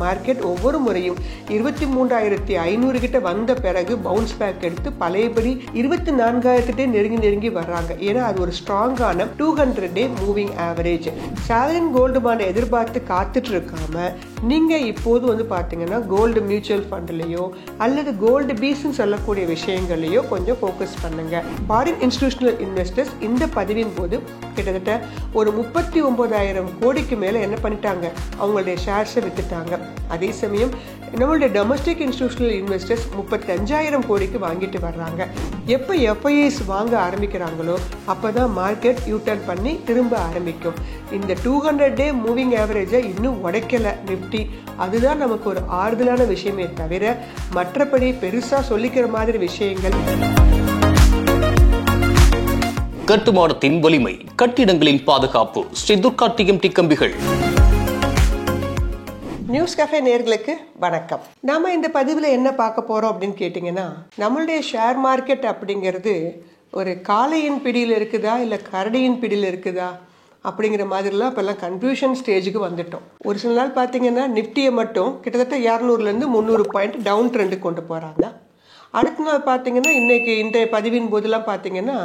Market ஒவ்வொரு முறையும் 23,500 கிட்ட வந்த பிறகு பவுன்ஸ் பேக் எடுத்து பழையபடி 24,000 நெருங்கி வர்றாங்க. ஏன்னா அது ஒரு ஸ்ட்ராங்கான 200-day moving average. Sovereign gold பாண்டை எதிர்பார்த்து காத்துட்டு இருக்காம நீங்க இப்போது வந்து பாத்தீங்கன்னா கோல்டு மியூச்சுவல் ஃபண்ட்லயோ அல்லது கோல்டு பீஸ்ன்னு சொல்லக்கூடிய விஷயங்களையோ கொஞ்சம் ஃபோக்கஸ் பண்ணுங்க. ஃபாரின் இன்ஸ்டிடியூஷனல் இன்வெஸ்டர்ஸ் இந்த பதிவின் போது கிட்டத்தட்ட ஒரு 39,000 கோடிக்கு மேல என்ன பண்ணிட்டாங்க, அவங்களுடைய ஷேர்ஸை வித்துட்டாங்க. அதே சமயம் நம்மளுடைய டொமஸ்டிக் இன்ஸ்டிடியூஷனல் இன்வெஸ்டர்ஸ் 35,000 கோடிக்கு வாங்கிட்டு வர்றாங்க. எப்போ எஃப்ஐஐஸ் வாங்க ஆரம்பிக்கிறாங்களோ அப்பதான் மார்க்கெட் யூட்டர்ன் பண்ணி திரும்ப ஆரம்பிக்கும். இந்த 200-day மூவிங் ஆவரேஜை இன்னும் உடைக்கல நிப்டி. அதுதான் நமக்கு ஒரு ஆறுதலான விஷயமே தவிர மற்றபடி பெருசா சொல்லிக்கிற மாதிரி விஷயங்கள். கட்டுமானத்தின் வலிமை, கட்டிடங்களின் பாதுகாப்பு, ஸ்ரீ துர்கா டிஎம்டி கம்பிகள். நியூஸ் கஃபே நேயர்களுக்கு வணக்கம். நாம இந்த பதிவுல என்ன பார்க்க போறோம் அப்படின்னு கேட்டீங்கன்னா, நம்மளுடைய ஷேர் மார்க்கெட் அப்படிங்கிறது ஒரு காளையின் பிடியில் இருக்குதா இல்ல கரடியின் பிடியில் இருக்குதா அப்படிங்கிற மாதிரிலாம் இப்பெல்லாம் கன்ஃபியூஷன் ஸ்டேஜுக்கு வந்துட்டோம். ஒரு சில நாள் பார்த்தீங்கன்னா நிப்டியை மட்டும் கிட்டத்தட்ட 200-300 பாயிண்ட் டவுன் ட்ரெண்டு கொண்டு போறாங்க. அடுத்த நாள் பார்த்தீங்கன்னா இன்றைய பதிவின் போதெல்லாம் பார்த்தீங்கன்னா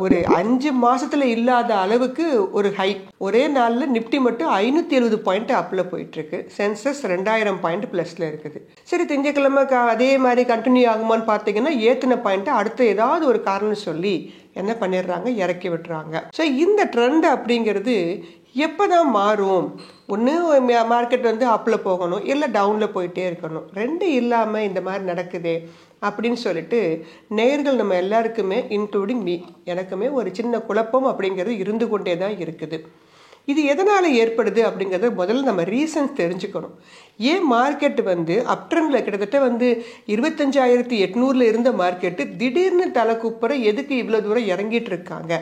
ஒரு 5 மாசத்துல இல்லாத அளவுக்கு ஒரு ஹை. ஒரே நாளில் நிப்டி மட்டும் 570 பாயிண்ட் அப்ல போயிட்டு இருக்கு. சென்சஸ் 2000 பாயிண்ட் பிளஸ்ல இருக்குது. சரி, திங்கக்கிழமை அதே மாதிரி கண்டினியூ ஆகுமான்னு பார்த்தீங்கன்னா ஏத்தின பாயிண்ட் அடுத்த ஏதாவது ஒரு காரணம் சொல்லி என்ன பண்ணிடுறாங்க, இறக்கி விட்டுறாங்க. ஸோ இந்த ட்ரெண்ட் அப்படிங்கிறது எப்போதான் மாறும்? ஒன்று மார்க்கெட் வந்து அப்பில் போகணும், இல்லை டவுனில் போயிட்டே இருக்கணும். ரெண்டு இல்லாமல் இந்த மாதிரி நடக்குதே அப்படின்னு சொல்லிட்டு நேயர்கள் நம்ம எல்லாருக்குமே இன்க்ளூடிங் மீ எனக்குமே ஒரு சின்ன குழப்பம் அப்படிங்கிறது இருந்து கொண்டே தான் இருக்குது. இது எதனால் ஏற்படுது அப்படிங்கிறத முதல்ல நம்ம ரீசன்ஸ் தெரிஞ்சுக்கணும். ஏன் மார்க்கெட் வந்து அப்ட்ரெண்டில் கிட்டத்தட்ட வந்து 25,800 இருந்த மார்க்கெட்டு திடீர்னு தலை குப்புற எதுக்கு இவ்வளோ தூரம் இறங்கிட்டு இருக்காங்க?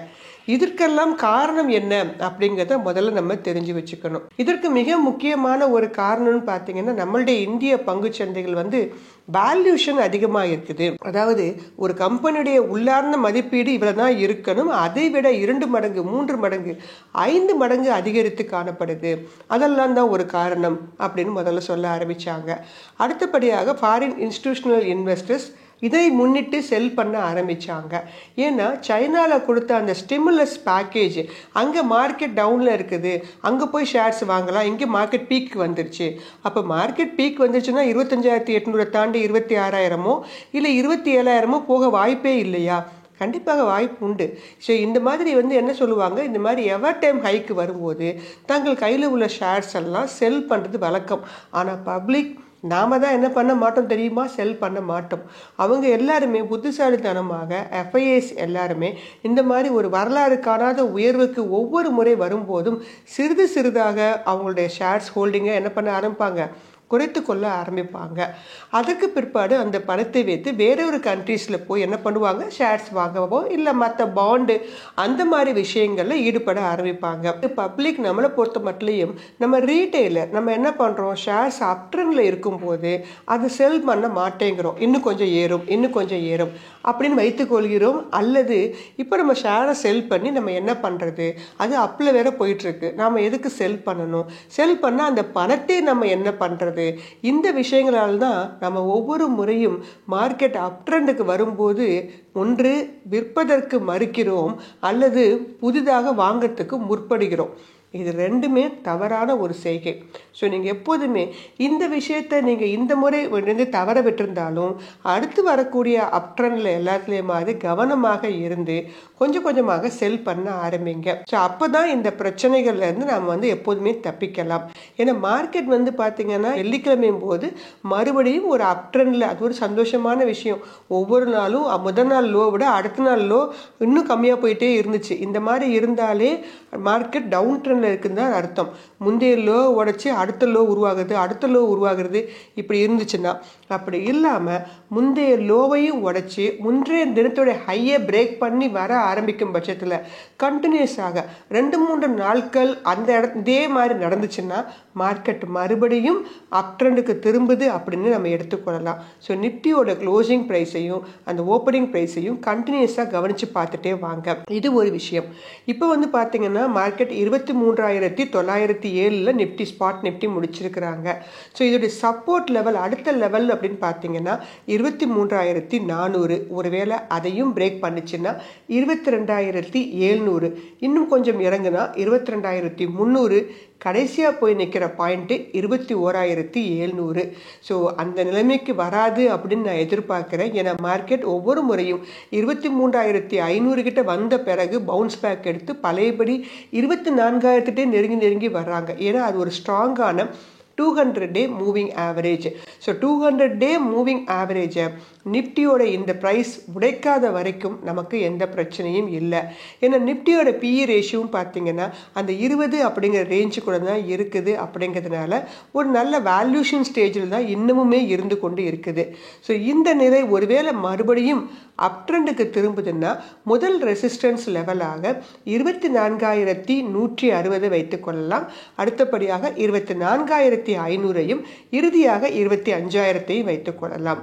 இதற்கெல்லாம் காரணம் என்ன அப்படிங்கிறத முதல்ல நம்ம தெரிஞ்சு வச்சுக்கணும். இதற்கு மிக முக்கியமான ஒரு காரணம்னு பார்த்தீங்கன்னா, நம்மளுடைய இந்திய பங்கு சந்தைகள் வந்து வேல்யூஷன் அதிகமாக இருக்குது. அதாவது ஒரு கம்பெனியுடைய உள்ளார்ந்த மதிப்பீடு இவ்வளவுதான் இருக்கணும், அதை விட 2 மடங்கு 3 மடங்கு 5 மடங்கு அதிகரித்து காணப்படுது. அதெல்லாம் தான் ஒரு காரணம் அப்படின்னு முதல்ல சொல்ல ஆரம்பிச்சாங்க. அடுத்தபடியாக ஃபாரின் இன்ஸ்டிடியூஷனல் இன்வெஸ்டர்ஸ் இதை முன்னிட்டு செல் பண்ண ஆரம்பிச்சாங்க. ஏன்னா சைனாவில் கொடுத்த அந்த ஸ்டிமுலஸ் பேக்கேஜ் அங்கே மார்க்கெட் டவுனில் இருக்குது, அங்கே போய் ஷேர்ஸ் வாங்கலாம், இங்கே மார்க்கெட் பீக் வந்துருச்சு. அப்போ மார்க்கெட் பீக் வந்துருச்சுன்னா 25,800 தாண்டி 26,000 இல்லை 27,000 போக வாய்ப்பே இல்லையா? கண்டிப்பாக வாய்ப்பு உண்டு. ஸோ இந்த மாதிரி வந்து என்ன சொல்லுவாங்க, இந்த மாதிரி எவர் டைம் ஹைக்கு வரும்போது தங்கள் கையில் உள்ள ஷேர்ஸ் எல்லாம் செல் பண்ணுறது வழக்கம். ஆனால் பப்ளிக் நாம தான் என்ன பண்ண மாட்டோம் தெரியுமா, செல் பண்ண மாட்டோம். அவங்க எல்லாருமே புத்திசாலித்தனமாக எஃப்ஐஎஸ் எல்லாருமே இந்த மாதிரி ஒரு வரலாறு காணாத உயர்வுக்கு ஒவ்வொரு முறை வரும்போதும் சிறிது சிறிதாக அவங்களுடைய ஷேர்ஸ் ஹோல்டிங்கை என்ன பண்ண ஆரம்பிப்பாங்க, குறைத்து கொள்ள ஆரம்பிப்பாங்க. அதுக்கு பிற்பாடு அந்த பணத்தை வைத்து வேற ஒரு கண்ட்ரீஸில் போய் என்ன பண்ணுவாங்க, ஷேர்ஸ் வாங்கவோ இல்லை மற்ற பாண்டு அந்த மாதிரி விஷயங்களில் ஈடுபட ஆரம்பிப்பாங்க. பப்ளிக் நம்மளை பொறுத்த மட்டும் நம்ம ரீட்டைலர் நம்ம என்ன பண்ணுறோம், ஷேர்ஸ் அப்ட்ரெண்டில் இருக்கும்போது அது செல் பண்ண மாட்டேங்கிறோம். இன்னும் கொஞ்சம் ஏறும் அப்படின்னு வைத்துக்கொள்கிறோம். அல்லது இப்போ நம்ம ஷேரை செல் பண்ணி நம்ம என்ன பண்ணுறது, அது அப்பில் வேற போயிட்டுருக்கு, நாம் எதுக்கு செல் பண்ணணும், செல் பண்ணால் அந்த பணத்தை நம்ம என்ன பண்ணுறது? இந்த விஷயங்களால் தான் நம்ம ஒவ்வொரு முறையும் மார்க்கெட் அப்ட்ரெண்டுக்கு வரும்போது ஒன்று விற்பதற்கு மறுக்கிறோம் அல்லது புதிதாக வாங்கிறதுக்கு முற்படுகிறோம். இது ரெண்டுமே தவறான ஒரு செய்கை. ஸோ நீங்கள் எப்போதுமே இந்த விஷயத்தை நீங்கள் இந்த முறை தவற விட்டிருந்தாலும் அடுத்து வரக்கூடிய அப்ட்ரெண்டில் எல்லாத்துலேயும் மாதிரி கவனமாக இருந்து கொஞ்சம் கொஞ்சமாக செல் பண்ண ஆரம்பிங்க. ஸோ அப்போ தான் இந்த பிரச்சனைகள்லேருந்து நாம் வந்து எப்போதுமே தப்பிக்கலாம். ஏன்னா மார்க்கெட் வந்து பார்த்தீங்கன்னா வெள்ளிக்கிழமையும் போது மறுபடியும் ஒரு அப்ட்ரெண்டில், அது ஒரு சந்தோஷமான விஷயம். ஒவ்வொரு நாளும் முதல் நாள் லோ விட அடுத்த நாள் லோ இன்னும் கம்மியாக போயிட்டே இருந்துச்சு. இந்த மாதிரி இருந்தாலே மார்க்கெட் டவுன் ட்ரெண்ட் இருக்குன்னு தான் அர்த்தம். முந்தைய லோ உடைச்சி அடுத்த லோ உருவாகிறது இப்படி இருந்துச்சுன்னா. அப்படி இல்லாமல் முந்தைய லோவையும் உடைச்சி முந்தைய தினத்தோட ஹையை பிரேக் பண்ணி வர ஆரம்பிக்கும் பட்சத்தில் கண்டினியூஸாக 2-3 நாட்கள் அந்த இதே மாதிரி நடந்துச்சுன்னா மார்க்கெட் மறுபடியும் அப் ட்ரெண்டுக்கு திரும்புது அப்படின்னு நம்ம எடுத்துக்கொள்ளலாம். ஸோ நிப்டியோட க்ளோசிங் ப்ரைஸையும் அந்த ஓப்பனிங் ப்ரைஸையும் கண்டினியூஸாக கவனித்து பார்த்துட்டே வாங்க. இது ஒரு விஷயம். இப்போ வந்து பார்த்தீங்கன்னா மார்க்கெட் 23,000 23,907 நிஃப்டி ஸ்பாட் நிஃப்டி முடிச்சிருக்கிறாங்க. ஸோ இதோடைய சப்போர்ட் லெவல் அடுத்த லெவல் அப்படின்னு பார்த்தீங்கன்னா 23,400. ஒருவேளை அதையும் பிரேக் பண்ணிச்சுன்னா 22,700, இன்னும் கொஞ்சம் இறங்குனா 22,300, கடைசியாக போய் நிற்கிற பாயிண்ட்டு 21,700. ஸோ அந்த நிலைமைக்கு வராது அப்படின்னு நான் எதிர்பார்க்குறேன். ஏன்னா மார்க்கெட் ஒவ்வொரு முறையும் 23,500 கிட்ட வந்த பிறகு பவுன்ஸ் பேக் எடுத்து பழையபடி 24,000 நெருங்கி வர்றாங்க. ஏன்னா அது ஒரு ஸ்ட்ராங்கான 200-day moving average. So 200-day moving ஆவரேஜை நிஃப்டியோட இந்த ப்ரைஸ் உடைக்காத வரைக்கும் நமக்கு எந்த பிரச்சனையும் இல்லை. ஏன்னா நிஃப்டியோட பிஇ ரேஷியோவும் பார்த்தீங்கன்னா அந்த 20 அப்படிங்கிற ரேஞ்சு கூட தான் இருக்குது. அப்படிங்கிறதுனால ஒரு நல்ல வேல்யூஷன் ஸ்டேஜில் தான் இன்னமுமே இருந்து கொண்டு இருக்குது. ஸோ இந்த நிலை ஒருவேளை மறுபடியும் அப் ட்ரெண்டுக்கு திரும்புதுன்னா முதல் ரெசிஸ்டன்ஸ் லெவலாக 24,160 வைத்துக் கொள்ளலாம். அடுத்தபடியாக 24,500ஐயும் இறுதியாக 25,000ஐயும் வைத்துக் கொள்ளலாம்.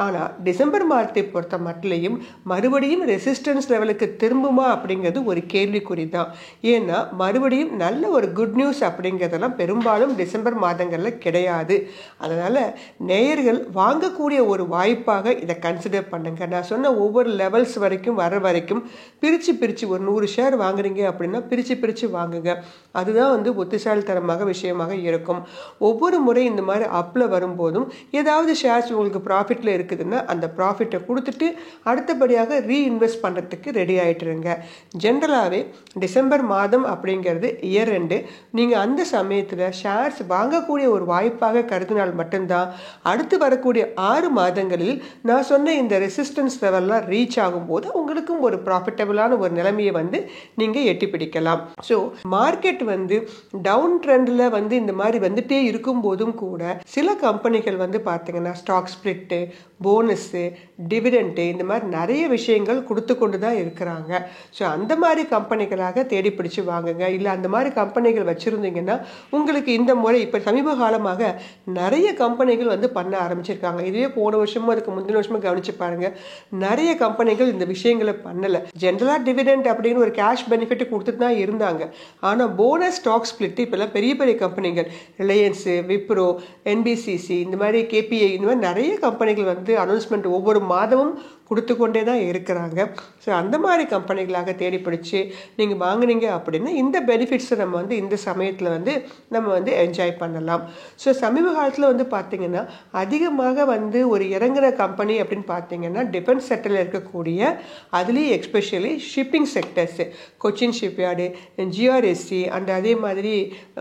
ஆனால் டிசம்பர் மாதத்தை பொறுத்த மட்டிலையும் மறுபடியும் ரெசிஸ்டன்ஸ் லெவலுக்கு திரும்புமா அப்படிங்கிறது ஒரு கேள்விக்குறி தான். ஏன்னா மறுபடியும் நல்ல ஒரு குட் நியூஸ் அப்படிங்கிறதெல்லாம் பெரும்பாலும் டிசம்பர் மாதங்களில் கிடையாது. அதனால் நேயர்கள் வாங்கக்கூடிய ஒரு வாய்ப்பாக இதை கன்சிடர் பண்ணுங்க. நான் சொன்ன ஒவ்வொரு லெவல்ஸ் வரைக்கும் வர வரைக்கும் பிரித்து ஒரு 100 ஷேர் வாங்குறீங்க அப்படின்னா பிரித்து வாங்குங்க. அதுதான் புத்திசாலித்தனமாக விஷயமாக இருக்கும். ஒவ்வொரு முறை இந்த மாதிரி அப்பில் வரும்போதும் ஏதாவது ஷேர்ஸ் உங்களுக்கு ப்ராஃபிட்டில் இருக்குதுன்னா அந்த ப்ராஃபிட்டை கொடுத்துட்டு அடுத்தபடியாக ரீஇன்வெஸ்ட் பண்ணுறதுக்கு ரெடி ஆகிட்டுருங்க. ஜென்ரலாகவே டிசம்பர் மாதம் அப்படிங்கிறது இயர் எண்டு. நீங்கள் அந்த சமயத்தில் ஷேர்ஸ் வாங்கக்கூடிய ஒரு வாய்ப்பாக கருதினால் மட்டும்தான் அடுத்து வரக்கூடிய 6 மாதங்களில் நான் சொன்ன இந்த ரெசிஸ்டன்ஸ் லெவல்லாம் ரீச் ஆகும்போது உங்களுக்கும் ஒரு ப்ராஃபிட்டபிளான ஒரு நிலைமையை நீங்கள் எட்டி பிடிக்கலாம். ஸோ மார்க்கெட் டவுன் ட்ரெண்டில் இந்த மாதிரி வந்துட்டே இருக்கும் போதும் கூட சில கம்பெனிகள் பார்த்தீங்கன்னா ஸ்டாக் ஸ்பிளிட்டு, போனஸு, டிவிடெண்ட்டு இந்த மாதிரி நிறைய விஷயங்கள் கொடுத்து கொண்டு தான் இருக்கிறாங்க. ஸோ அந்த மாதிரி கம்பெனிகளாக தேடி பிடிச்சி வாங்குங்க. இல்லை அந்த மாதிரி கம்பெனிகள் வச்சுருந்தீங்கன்னா உங்களுக்கு இந்த முறை இப்போ சமீப காலமாக நிறைய கம்பெனிகள் பண்ண ஆரம்பிச்சிருக்காங்க. இதுவே போன வருஷமும் அதுக்கு முந்தின வருஷமும் கவனிச்சு பாருங்க, நிறைய கம்பெனிகள் இந்த விஷயங்களை பண்ணலை. ஜென்ரலாக டிவிடெண்ட் அப்படின்னு ஒரு கேஷ் பெனிஃபிட் கொடுத்துட்டு தான் இருந்தாங்க. ஆனால் போனஸ், ஸ்டாக் ஸ்பிளிட் இப்போல்லாம் பெரிய பெரிய கம்பெனிகள் ரிலையன்ஸு, விப்ரோ, என்பிசிசி இந்த மாதிரி கேபிஐ இந்த மாதிரி நிறைய கம்பெனிகள் அனௌன்ஸ்மெண்ட் ஒவ்வொரு மாதமும் கொடுத்து கொண்டே தான் இருக்கிறாங்க. ஸோ அந்த மாதிரி கம்பெனிகளாக தேடி பிடிச்சி நீங்கள் வாங்கினீங்க அப்படின்னா இந்த பெனிஃபிட்ஸை நம்ம இந்த சமயத்தில் நம்ம என்ஜாய் பண்ணலாம். ஸோ சமீப காலத்தில் பார்த்தீங்கன்னா அதிகமாக ஒரு இறங்குற கம்பெனி அப்படின்னு பார்த்தீங்கன்னா டிஃபென்ஸ் செக்டரில் இருக்கக்கூடிய அதுலேயும் especially shipping sectors, Cochin shipyard, GRSC and அதே மாதிரி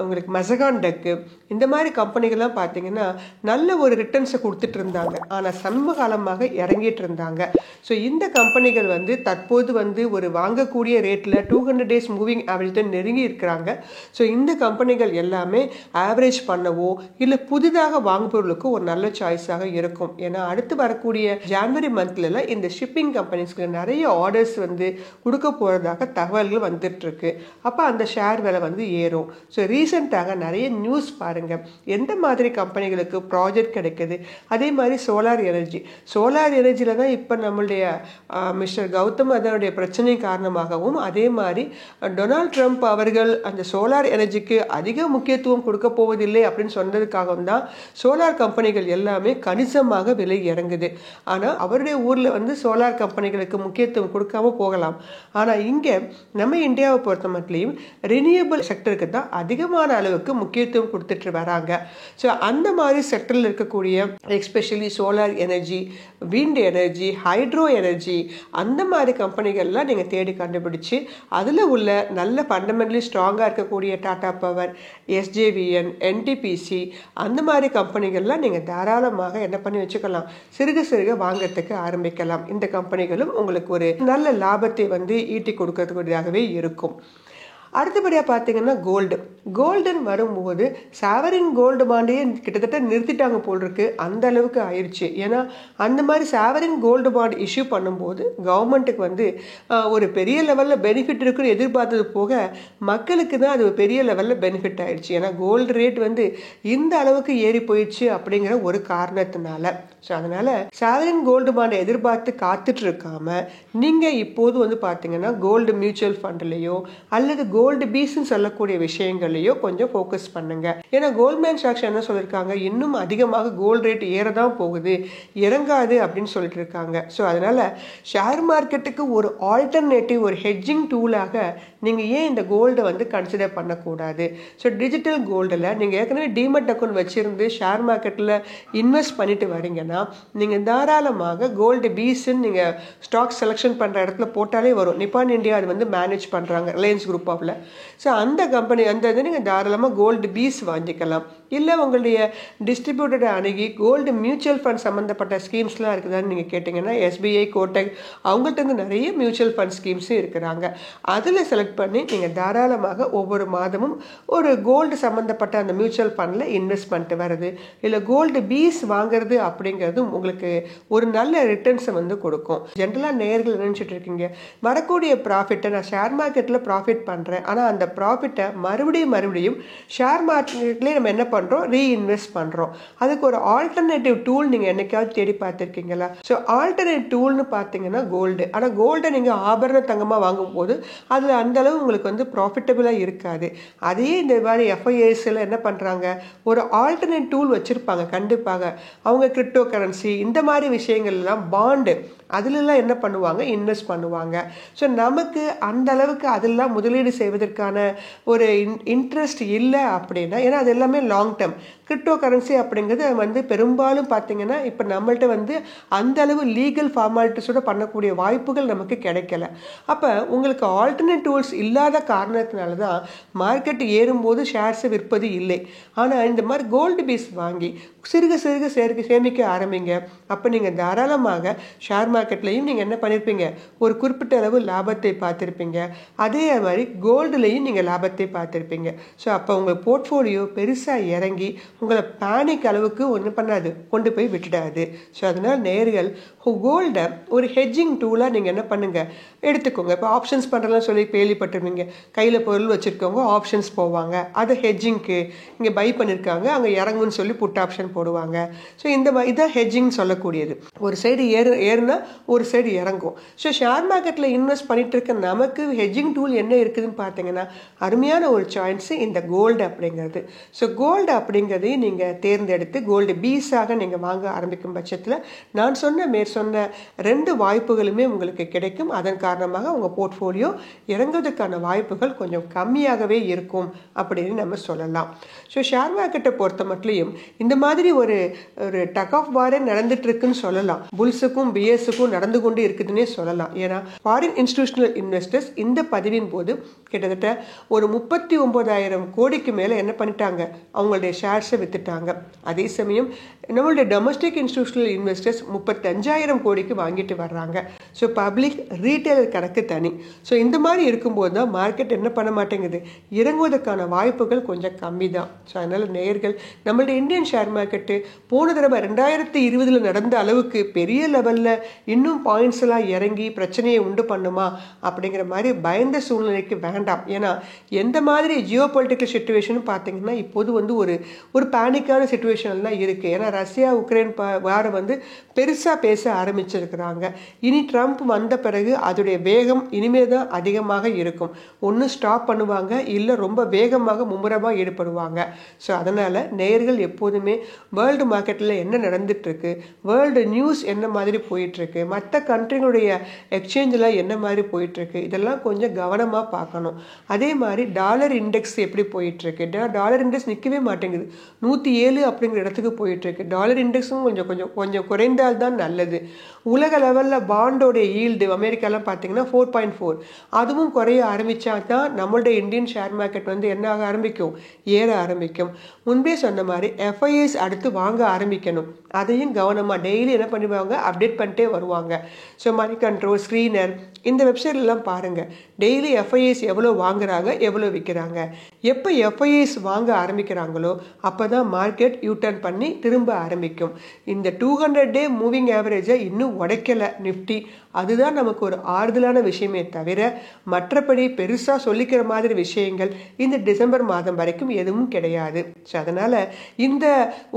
உங்களுக்கு மசகான் டக்கு இந்த மாதிரி கம்பெனிகள்லாம் பார்த்தீங்கன்னா நல்ல ஒரு ரிட்டர்ன்ஸை கொடுத்துட்டு இருந்தாங்க. ஆனால் சமீப காலமாக இறங்கிட்டு இருந்தாங்க. ஸோ இந்த கம்பெனிகள் தற்போது ஒரு வாங்கக்கூடிய ரேட்டில் 200 days மூவிங் ஆவரேஜ் நெருங்கி இருக்கிறாங்க. ஸோ இந்த கம்பெனிகள் எல்லாமே ஆவரேஜ் பண்ணவோ இல்லை புதிதாக வாங்குபவர்களுக்கு ஒரு நல்ல சாய்ஸாக இருக்கும். ஏன்னா அடுத்து வரக்கூடிய ஜான்வரி மந்த்லலாம் இந்த ஷிப்பிங் கம்பெனிஸ்க்கு நிறைய ஆர்டர்ஸ் கொடுக்க போகிறதாக தகவல்கள் வந்துட்டு இருக்கு. அப்போ அந்த ஷேர் விலை ஏறும். ஸோ ரீசெண்டாக நிறைய நியூஸ் பாருங்க, எந்த மாதிரி கம்பெனிகளுக்கு ப்ராஜெக்ட் கிடைக்குது. அதே மாதிரி சோலார் எனர்ஜியில் தான் இப்போ நம்மளுடைய மிஸ்டர் கௌதம் அதனுடைய பிரச்சனை காரணமாகவும் அதே மாதிரி டொனால்ட் ட்ரம்ப் அவர்கள் அந்த சோலார் எனர்ஜிக்கு அதிக முக்கியத்துவம் கொடுக்க போவதில்லை அப்படின்னு சொன்னதுக்காகவும் தான் சோலார் கம்பெனிகள் எல்லாமே கணிசமாக விலை இறங்குது. ஆனால் அவருடைய ஊரில் சோலார் கம்பெனிகளுக்கு முக்கியத்துவம் கொடுக்காம போகலாம். ஆனால் இங்கே நம்ம இந்தியாவை பொறுத்த மட்டும் ரினியூவபிள் செக்டருக்கு தான் அதிகமான அளவுக்கு முக்கியத்துவம் கொடுத்துட்டு வராங்க. ஸோ அந்த மாதிரி செக்டரில் இருக்கக்கூடிய especially solar energy, wind energy, hydro energy அந்த மாதிரி கம்பெனிகள்லாம் நீங்கள் தேடி கண்டுபிடிச்சி அதில் உள்ள நல்ல ஃபண்டமெண்டலி ஸ்ட்ராங்காக இருக்கக்கூடிய டாடா பவர், எஸ்ஜேவிஎன், என்டிபிசி அந்த மாதிரி கம்பெனிகள்லாம் நீங்கள் தாராளமாக என்ன பண்ணி வச்சுக்கலாம், சிறுக வாங்கிறதுக்கு ஆரம்பிக்கலாம். இந்த கம்பெனிகளும் உங்களுக்கு ஒரு நல்ல லாபத்தை ஈட்டி கொடுக்கறதுக்கூடியதாகவே இருக்கும். அடுத்தபடியாக பார்த்தீங்கன்னா கோல்டன் வரும்போது சாவரின் கோல்டு பாண்டையே கிட்டத்தட்ட நிறுத்திட்டாங்க போல் இருக்கு, அந்த அளவுக்கு ஆயிடுச்சு. ஏன்னா அந்த மாதிரி சாவரின் கோல்டு பாண்ட் இஷ்யூ பண்ணும்போது கவர்மெண்ட்டுக்கு வந்து ஒரு பெரிய லெவலில் பெனிஃபிட் இருக்குன்னு எதிர்பார்த்தது போக மக்களுக்கு தான் அது பெரிய லெவலில் பெனிஃபிட் ஆயிடுச்சு. ஏன்னா கோல்டு ரேட் வந்து இந்த அளவுக்கு ஏறி போயிடுச்சு அப்படிங்கிற ஒரு காரணத்தினால. ஸோ அதனால சாவரின் கோல்டு பாண்டை எதிர்பார்த்து காத்துட்டு இருக்காம நீங்க இப்போது வந்து பார்த்தீங்கன்னா கோல்டு மியூச்சுவல் ஃபண்ட்லையோ அல்லது கோல்டு பீஸ்ன்னு சொல்லக்கூடிய விஷயங்களையோ கொஞ்சம் ஃபோக்கஸ் பண்ணுங்க. ஏன்னா கோல்ட்மேன் சாக்ஸ் என்ன சொல்லியிருக்காங்க, இன்னும் அதிகமாக கோல்டு ரேட் ஏறதான் போகுது, இறங்காது அப்படின்னு சொல்லிட்டு இருக்காங்க. ஸோ அதனால ஷேர் மார்க்கெட்டுக்கு ஒரு ஆல்டர்னேட்டிவ், ஒரு ஹெட்ஜிங் டூலாக நீங்கள் ஏன் இந்த கோல்டை வந்து கன்சிடர் பண்ணக்கூடாது? ஸோ டிஜிட்டல் கோல்டில் நீங்கள் ஏற்கனவே டிமெட் அக்கௌண்ட் வச்சிருந்து ஷேர் மார்க்கெட்டில் இன்வெஸ்ட் பண்ணிட்டு வரீங்கன்னா நீங்கள் தாராளமாக கோல்டு பீஸ்ன்னு நீங்கள் ஸ்டாக் செலெக்ஷன் பண்ணுற இடத்துல போட்டாலே வரும். நிப்பான் இந்தியா அது வந்து மேனேஜ் பண்ணுறாங்க, ரிலையன்ஸ் குரூப் ஆஃப்ல. ஸோ அந்த கம்பெனி அந்த இது நீங்கள் தாராளமாக கோல்டு பீஸ் வாங்கிக்கலாம். இல்லை உங்களுடைய டிஸ்ட்ரிபியூட்டரை அணுகி கோல்டு மியூச்சுவல் ஃபண்ட் சம்மந்தப்பட்ட ஸ்கீம்ஸ்லாம் இருக்குதான்னு நீங்கள் கேட்டிங்கன்னா எஸ்பிஐ, கோட்டக் அவங்கள்ட்ட இருந்து நிறைய மியூச்சுவல் ஃபண்ட் ஸ்கீம்ஸும் இருக்கிறாங்க. அதில் செலக்ட் பண்ணி நீங்கள் தாராளமாக ஒவ்வொரு மாதமும் ஒரு கோல்டு சம்மந்தப்பட்ட அந்த மியூச்சுவல் ஃபண்டில் இன்வெஸ்ட் பண்ணிட்டு வர்றது, இல்லை கோல்டு பீஸ் வாங்குறது அப்படிங்கிறதும் உங்களுக்கு ஒரு நல்ல ரிட்டர்ன்ஸை வந்து கொடுக்கும். ஜென்ரலாக நேர்கள் நினைச்சிட்டு இருக்கீங்க, வரக்கூடிய ப்ராஃபிட்டை நான் ஷேர் மார்க்கெட்டில் ப்ராஃபிட் பண்ணுறேன், ஆனால் அந்த ப்ராஃபிட்டை மறுபடியும் ஷேர் மார்க்கெட்லேயே நம்ம என்ன பண்ணுறோம், ரீஇன்வெஸ்ட் பண்ணுறோம். அதுக்கு ஒரு ஆல்டர்னேட்டிவ் டூல் நீங்கள் என்னைக்காவது தேடி பார்த்துருக்கீங்களா? ஸோ ஆல்டர்னேட் டூல்னு பார்த்தீங்கன்னா கோல்டு. ஆனால் கோல்டை நீங்கள் ஆபரண தங்கமாக வாங்கும்போது அதில் அந்த அளவு உங்களுக்கு வந்து ப்ராஃபிட்டபிளாக இருக்காது. அதே இந்த மாதிரி எஃப்ஐஎஸ்ல என்ன பண்ணுறாங்க, ஒரு ஆல்டர்னேட் டூல் வச்சுருப்பாங்க. கண்டிப்பாக அவங்க கிரிப்டோ கரன்சி இந்த மாதிரி விஷயங்கள்லாம், பாண்டு அதிலெல்லாம் என்ன பண்ணுவாங்க, இன்வெஸ்ட் பண்ணுவாங்க. ஸோ நமக்கு அந்த அளவுக்கு அதெல்லாம் முதலீடு செய்வதற்கான ஒரு இன்ட்ரெஸ்ட் இல்லை அப்படின்னா, ஏன்னா அது எல்லாமே லாங் டேர்ம். கிரிப்டோ கரன்சி அப்படிங்கிறது வந்து பெரும்பாலும் பார்த்தீங்கன்னா இப்போ நம்மள்ட்ட வந்து அந்த அளவு லீகல் ஃபார்மாலிட்டிஸோட பண்ணக்கூடிய வாய்ப்புகள் நமக்கு கிடைக்கல. அப்போ உங்களுக்கு ஆல்டர்னேட் டூல்ஸ் இல்லாத காரணத்தினால தான் மார்க்கெட் ஏறும்போது ஷேர்ஸை விற்பது இல்லை. ஆனால் இந்த மாதிரி கோல்டு பீஸ் வாங்கி சிறுக சேமிக்க ஆரம்பிங்க. அப்போ நீங்கள் தாராளமாக ஷேர் மார்க்கெட்லையும் நீங்கள் என்ன பண்ணியிருப்பீங்க, ஒரு குறிப்பிட்ட அளவு லாபத்தை பார்த்துருப்பீங்க. அதே மாதிரி கோல்டுலையும் நீங்கள் லாபத்தை பார்த்துருப்பீங்க. ஸோ அப்போ உங்கள் போர்ட்ஃபோலியோ பெருசாக இறங்கி உங்களை பேனிக் அளவுக்கு ஒன்றும் பண்ணாது, கொண்டு போய் விட்டுடாது. ஸோ அதனால் நேர்கள் கோல்டை ஒரு ஹெட்ஜிங் டூலாக நீங்கள் என்ன பண்ணுங்க, எடுத்துக்கோங்க. இப்போ ஆப்ஷன்ஸ் பண்ணுறதுலாம் சொல்லி கேள்விப்பட்டிருப்பீங்க, கையில் பொருள் வச்சுருக்கவங்க ஆப்ஷன்ஸ் போவாங்க, அதை ஹெட்ஜிங்க்கு இங்கே பை பண்ணியிருக்காங்க, அங்கே இறங்குன்னு சொல்லி புட் ஆப்ஷன் போடுவாங்க. ஸோ இந்த மாதிரி இதான் ஹெட்ஜிங் சொல்லக்கூடியது. ஒரு சைடு ஏறுனா ஒரு சைடு இறங்கும். ஸோ ஷேர் மார்க்கெட்டில் இன்வெஸ்ட் பண்ணிட்டு இருக்க நமக்கு ஹெட்ஜிங் டூல் என்ன இருக்குதுன்னு பார்த்தீங்கன்னா அருமையான ஒரு சாய்ஸ் இந்த கோல்டு அப்படிங்கிறது. ஸோ கோல்டு அப்படிங்கிறதையும் நீங்கள் தேர்ந்தெடுத்து கோல்டு பீஸாக நீங்கள் வாங்க ஆரம்பிக்கும் பட்சத்தில் நான் சொன்ன 2 வாய்ப்புகளுமே உங்களுக்கு கிடைக்கும். அதன் காரணமாக உங்கள் போர்ட்ஃபோலியோ இறங்குவதற்கான வாய்ப்புகள் கொஞ்சம் கம்மியாகவே இருக்கும் அப்படின்னு நம்ம சொல்லலாம். ஸோ ஷேர் மார்க்கெட்டை பொறுத்த மட்டும் இந்த மாதிரி ஒரு டக் ஆஃப் வாரே நடந்துட்டு இருக்குன்னு சொல்லலாம். புல்ஸுக்கும் பிஎஸ்ஸுக்கும் நடந்து கொண்டு இருக்குதுன்னே சொல்லலாம். ஏன்னா ஃபாரின் இன்ஸ்டிடியூஷனல் இன்வெஸ்டர்ஸ் இந்த பதிவின் போது கிட்டத்தட்ட ஒரு 39,000 கோடிக்கு மேலே என்ன பண்ணிட்டாங்க, அவங்களுடைய ஷேர்ஸை வித்துட்டாங்க. அதே சமயம் நம்மளுடைய டொமஸ்டிக் இன்ஸ்டிடியூஷனல் இன்வெஸ்டர்ஸ் 35,000 கோடிக்கு வாங்கிட்டு வர்றாங்க. ஸோ பப்ளிக் ரீட்டைலர் கணக்கு தனி. ஸோ இந்த மாதிரி இருக்கும்போது தான் மார்க்கெட் என்ன பண்ண மாட்டேங்குது, இறங்குவதற்கான வாய்ப்புகள் கொஞ்சம் கம்மி தான். ஸோ அதனால் நேயர்கள் நம்மளுடைய இந்தியன் ஷேர் மார்க்கெட்டு போன தடவை 2020 நடந்த அளவுக்கு பெரிய லெவலில் இன்னும் பாயிண்ட்ஸ் எல்லாம் இறங்கி பிரச்சனையை உண்டு பண்ணுமா அப்படிங்கிற மாதிரி பயந்த சூழ்நிலைக்கு வேண்டாம். ஏன்னா எந்த மாதிரி ஜியோ பொலிட்டிக்கல் சிச்சுவேஷன் பார்த்தீங்கன்னா இப்போது வந்து ஒரு பேனிக்கான சிச்சுவேஷன்லாம் இருக்குது. ஏன்னா ரஷ்யா உக்ரைன் வாரம் வந்து பெருசாக பேச ஆரம்பிச்சிருக்கிறாங்க. இனி ட்ரம்ப் வந்த பிறகு அதோடைய வேகம் இனிமேல் தான் அதிகமாக இருக்கும். ஒன்று ஸ்டாப் பண்ணுவாங்க, இல்லை ரொம்ப வேகமாக மும்முரமாக ஈடுபடுவாங்க. ஸோ அதனால் நேயர்கள் எப்போதுமே வேர்ல்டு மார்க்கெட்டில் என்ன நடந்துட்டுருக்கு, வேர்ல்டு நியூஸ் என்ன மாதிரி போயிட்டுருக்கு, மற்ற கண்ட்ரிகளுடைய எக்ஸ்சேஞ்சில் என்ன மாதிரி போயிட்டுருக்கு, இதெல்லாம் கொஞ்சம் கவனமாக பார்க்கணும். அதே மாதிரி டாலர் இண்டெக்ஸ் எப்படி போயிட்டுருக்கு, டாலர் இண்டெக்ஸ் நிற்கவே மாட்டேங்குது, 107 அப்படிங்கிற இடத்துக்கு போயிட்டுருக்கு. டாலர் இண்டெக்ஸும் கொஞ்சம் குறைந்தால்தான் நல்லது. உலக லெவலில் பாண்டோடைய ஈல்டு அமெரிக்காலாம் பார்த்தீங்கன்னா 4.4 அதுவும் குறைய ஆரம்பித்தா தான் நம்மளுடைய இந்தியன் ஷேர் மார்க்கெட் வந்து என்ன ஆக ஆரம்பிக்கும், ஏற ஆரம்பிக்கும். முன்பே சொன்ன மாதிரி எஃப்ஐஎஸ் அடுத்து வாங்க ஆரம்பிக்கணும். அதையும் கவனமாக டெய்லி என்ன பண்ணுவாங்க, அப்டேட் பண்ணிட்டே வருவாங்க. வருவாங்க. ஸோ மணி கண்ட்ரோல், ஸ்க்ரீனர், இந்த வெப்சைட்லாம் பாருங்கள். டெய்லி எஃப்ஐஎஸ் எவ்வளோ வாங்குறாங்க, எவ்வளோ விற்கிறாங்க. எப்போ எஃப்ஐஎஸ் வாங்க ஆரம்பிக்கிறாங்களோ அப்போ தான் மார்க்கெட் யூட்டர்ன் பண்ணி திரும்ப ஆரம்பிக்கும். இந்த 200 டே மூவிங் ஆவரேஜை இன்னும் உடைக்கலை நிஃப்டி. அதுதான் நமக்கு ஒரு ஆறுதலான விஷயமே தவிர மற்றபடி பெருசாக சொல்லிக்கிற மாதிரி விஷயங்கள் இந்த டிசம்பர் மாதம் வரைக்கும் எதுவும் கிடையாது. ஸோ அதனால் இந்த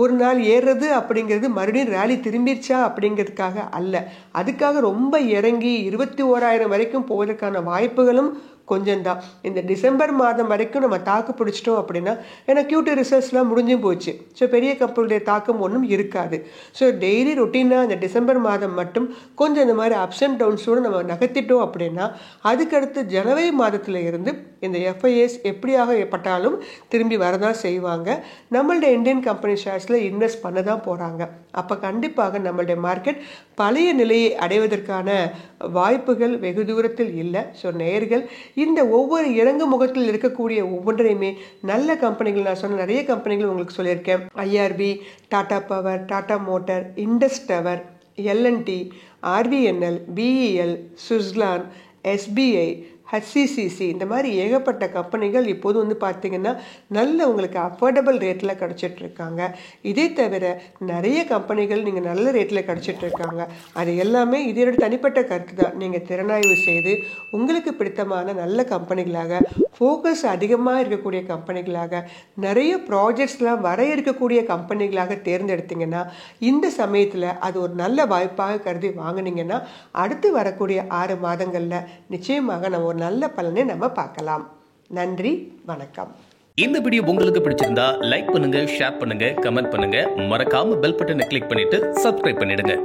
ஒரு நாள் ஏறுறது அப்படிங்கிறது மறுபடியும் ரேலி திரும்பிடுச்சா அப்படிங்கிறதுக்காக அல்ல. அதுக்காக ரொம்ப இறங்கி 21,000 வரைக்கும் போவதற்கான வாய்ப்புகளும் கொஞ்சம்தான். இந்த டிசம்பர் மாதம் வரைக்கும் நம்ம தாக்கு பிடிச்சிட்டோம் அப்படின்னா, ஏன்னா Q2 ரிசல்ட்ஸ்லாம் முடிஞ்சும் போச்சு. ஸோ பெரிய கம்பெனியுடைய தாக்கம் ஒன்றும் இருக்காது. ஸோ டெய்லி ரொட்டீனாக இந்த டிசம்பர் மாதம் மட்டும் கொஞ்சம் இந்த மாதிரி அப்ஸ் அண்ட் டவுன்ஸோடு நம்ம நகர்த்திட்டோம் அப்படின்னா, அதுக்கடுத்து ஜனவரி மாதத்தில் இருந்து இந்த எஃப்ஐஎஸ் எப்படியாகப்பட்டாலும் திரும்பி வரதான் செய்வாங்க. நம்மளுடைய இந்தியன் கம்பெனி ஷேர்ஸில் இன்வெஸ்ட் பண்ண தான் போகிறாங்க. அப்போ கண்டிப்பாக நம்மளுடைய மார்க்கெட் பழைய நிலையை அடைவதற்கான வாய்ப்புகள் வெகு தூரத்தில் இல்லை. ஸோ நேயர்கள் இந்த ஒவ்வொரு இறங்கு முகத்தில் இருக்கக்கூடிய ஒவ்வொன்றையுமே நல்ல கம்பெனிகள், நான் சொன்ன நிறைய கம்பெனிகள் உங்களுக்கு சொல்லியிருக்கேன். IRB, Tata power, Tata motor, Indus tower, LNT, RVNL, BEL, Suzlon, SBI, HCCC, இந்த மாதிரி ஏகப்பட்ட கம்பெனிகள் இப்போது வந்து பார்த்தீங்கன்னா நல்ல உங்களுக்கு அஃபோர்டபுள் ரேட்டில் கிடச்சிட்ருக்காங்க. இதே தவிர நிறைய கம்பெனிகள் நீங்கள் நல்ல ரேட்டில் கிடச்சிட்ருக்காங்க. அது எல்லாமே இதோட தனிப்பட்ட கருத்து தான். நீங்கள் திறனாய்வு செய்து உங்களுக்கு பிடித்தமான நல்ல கம்பெனிகளாக, ஃபோக்கஸ் அதிகமாக இருக்கக்கூடிய கம்பெனிகளாக, நிறைய ப்ராஜெக்ட்ஸ்லாம் வர இருக்கக்கூடிய கம்பெனிகளாக தேர்ந்தெடுத்தீங்கன்னா இந்த சமயத்தில் அது ஒரு நல்ல வாய்ப்பாக கருதி வாங்கினீங்கன்னா அடுத்து வரக்கூடிய 6 மாதங்களில் நிச்சயமாக நம்ம நல்ல பலனை நம்ம பார்க்கலாம். நன்றி, வணக்கம். இந்த வீடியோ உங்களுக்கு பிடிச்சிருந்தா லைக் பண்ணுங்க, ஷேர் பண்ணுங்க, கமெண்ட் பண்ணுங்க. மறக்காம பெல் பட்டனை கிளிக் பண்ணிட்டு சப்ஸ்கிரைப் பண்ணிடுங்க.